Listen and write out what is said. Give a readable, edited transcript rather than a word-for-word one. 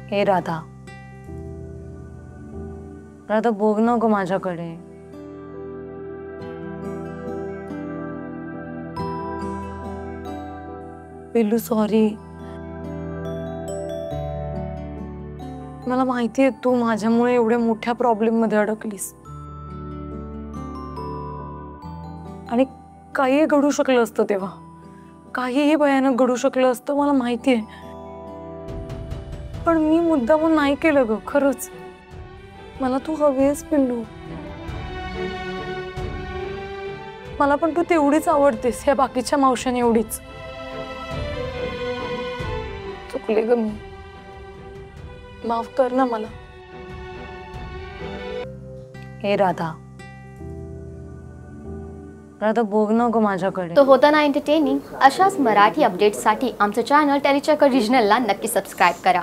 हे राधा, राधा बघ ना ग माझ्याकडे. पिल्लू सॉरी, मला माहिती आहे तू माझ्यामुळे एवढ्या मोठ्या प्रॉब्लेम मध्ये अडकलीस आणि काहीही घडू शकलं असतं तेव्हा, काहीही भयानक घडू शकलं असतं मला माहिती आहे. पण मी मुद्दामून नाही केलं ग, खरंच. मला तू हवीस पिल्लू, मला पण तू तेवढीच आवडतेस या बाकीच्या मावशांनी एवढीच. चुकले ग मी, माफ कर ना मला. हे राधा, राधा बघ ना ग माझ्याकडे. तो होता ना एंटरटेनिंग. अशाच मराठी अपडेट्ससाठी आमचं चॅनल टेलीचक्कर रिजनलला नक्की सबस्क्राईब करा.